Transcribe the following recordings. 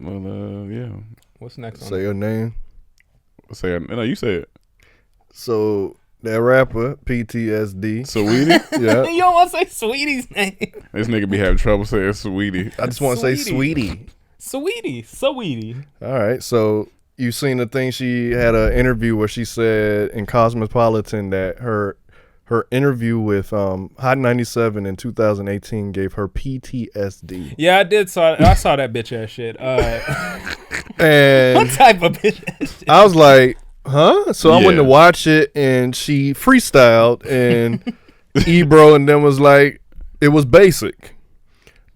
Well, yeah. What's next? Say your name. No, you say it. So that rapper PTSD. Saweetie. Yeah. You don't want to say Sweetie's name. This nigga be having trouble saying Saweetie. I just want to say Sweetie. Sweetie. All right. So you seen the thing? She had an interview where she said in Cosmopolitan that her interview with Hot 97 in 2018 gave her PTSD. Yeah, I saw that bitch ass shit. And What type of bitch ass shit? I was like, huh? So I went to watch it, and she freestyled, and Ebro and them was like, it was basic.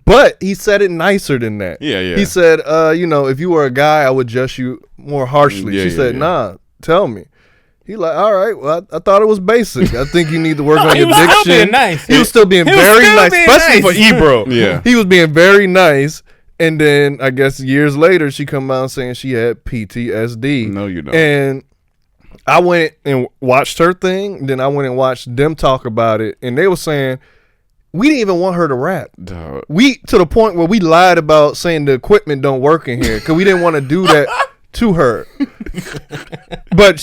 But he said it nicer than that. Yeah. He said, if you were a guy, I would judge you more harshly. She said, nah, tell me. He like, all right, well, I thought it was basic. I think you need to work on your diction. Still being nice. He was still being very nice, especially for Ebro. Yeah. He was being very nice. And then I guess years later, she come out saying she had PTSD. No, you don't. And I went and watched her thing. Then I went and watched them talk about it. And they were saying, we didn't even want her to rap. Dog. We to the point where we lied about saying the equipment don't work in here because we didn't want to do that to her. But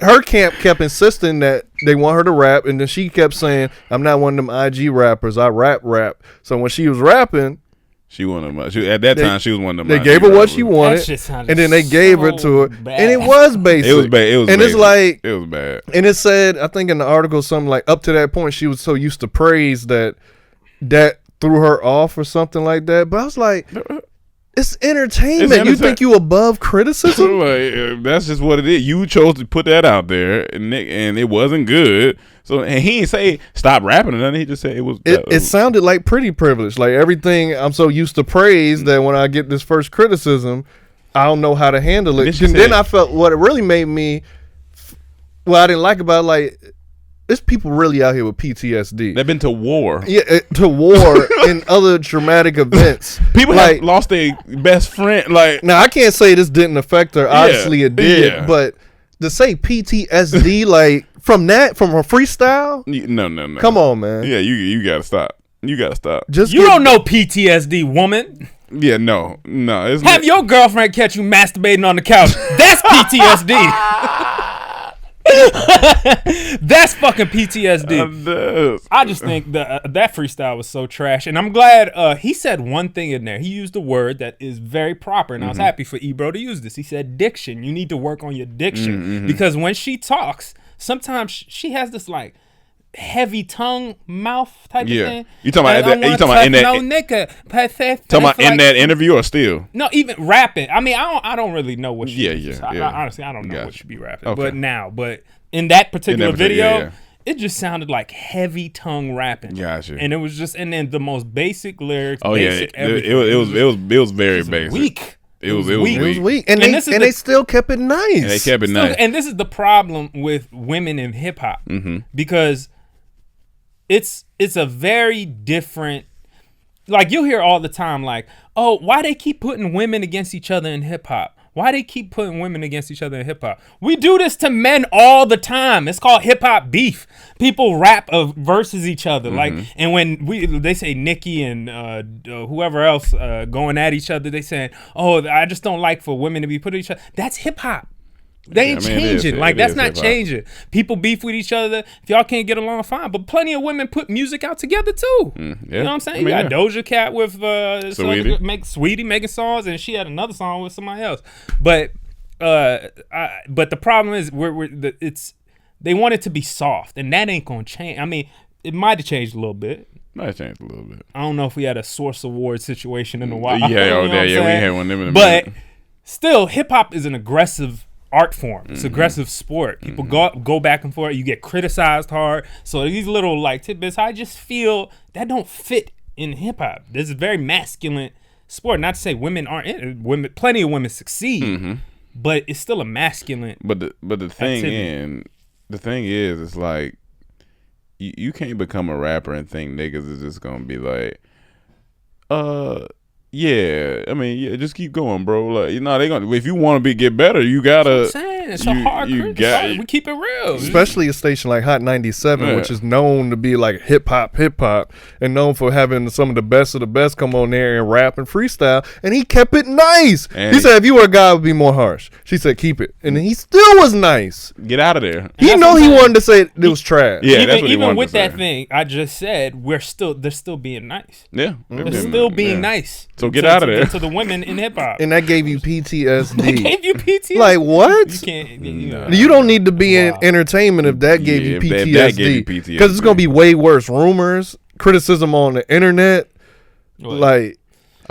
her camp kept insisting that they want her to rap, and then she kept saying, I'm not one of them IG rappers. I rap. So when she was rapping, she was one of them. At that time, she was one of them. They gave her what she wanted, and then they gave her to her, bad. and it was basic. It was bad. It was and basic. It's like it was bad. And it said, I think in the article, something like up to that point, she was so used to praise that threw her off or something like that. But I was like, it's entertainment. You think you above criticism? Like, that's just what it is. You chose to put that out there, and it wasn't good. So, and he didn't say stop rapping or nothing. He just said it was. It sounded like pretty privilege. Like everything, I'm so used to praise that when I get this first criticism, I don't know how to handle it. And then I felt what it really made me. Well, I didn't like about it, like. There's people really out here with PTSD. They've been to war. Yeah, to war and other traumatic events. People have lost their best friend. Like, now, I can't say this didn't affect her. Obviously, it did. Yeah. But to say PTSD, like from a freestyle, no. Come on, man. Yeah, you gotta stop. You gotta stop. You don't know PTSD, woman. Yeah, no. Have your girlfriend catch you masturbating on the couch. That's PTSD. That's fucking PTSD. I just think that freestyle was so trash, and I'm glad he said one thing in there. He used a word that is very proper, and I was happy for Ebro to use this. He said diction. You need to work on your diction because when she talks, sometimes she has this like heavy tongue mouth type of thing. You talking about that? You talking about in that? No, nigga. Talking about in that interview or still? No, even rapping. I mean, I don't really know what. Honestly, I don't know what she be rapping. Okay. But in that particular video, it just sounded like heavy tongue rapping. Gotcha. And it was just, and then the most basic lyrics. Oh it was very basic. Weak. It was weak. And they still kept it nice. And this is the problem with women in hip hop because it's a very different, like you'll hear all the time like, oh, why they keep putting women against each other in hip hop? Why they keep putting women against each other in hip hop? We do this to men all the time. It's called hip hop beef. People rap versus each other. Like, and when they say Nicki and whoever else going at each other, they saying, oh, I just don't like for women to be put at each other. That's hip hop. They ain't changing. That's not changing. People beef with each other. If y'all can't get along, fine. But plenty of women put music out together too. You know what I'm saying? You got Doja Cat with Saweetie making songs, and she had another song with somebody else. But the problem is they want it to be soft, and that ain't gonna change. I mean, it might have changed a little bit. Might have changed a little bit. I don't know if we had a Source Award situation in a while. We had one of them. But still, hip hop is an aggressive art form. It's aggressive sport. People go back and forth. You get criticized hard. So these little like tidbits, I just feel that don't fit in hip hop. This is a very masculine sport. Not to say women aren't in it. Women, plenty of women succeed, but it's still a masculine. But the thing is, it's like you can't become a rapper and think niggas is just gonna be like, yeah, I mean, just keep going, bro. Like, they gonna. If you want to get better, you gotta. saying. It's a hard criticism. We keep it real. Especially a station like Hot 97, which is known to be like hip hop, and known for having some of the best come on there and rap and freestyle. And he kept it nice. And he said, if you were a guy, it would be more harsh. She said, keep it. And he still was nice. Get out of there. He wanted to say it was trash. Yeah, that's what he wanted even with to say. that thing I just said, they're still being nice. Yeah. They're still being nice. So get out of there. To the women in hip hop. And that gave you PTSD. They gave you PTSD. Like what? You can't. You don't need to be in entertainment if that gave you PTSD. Because it's gonna be way worse. Rumors, criticism on the internet. What? Like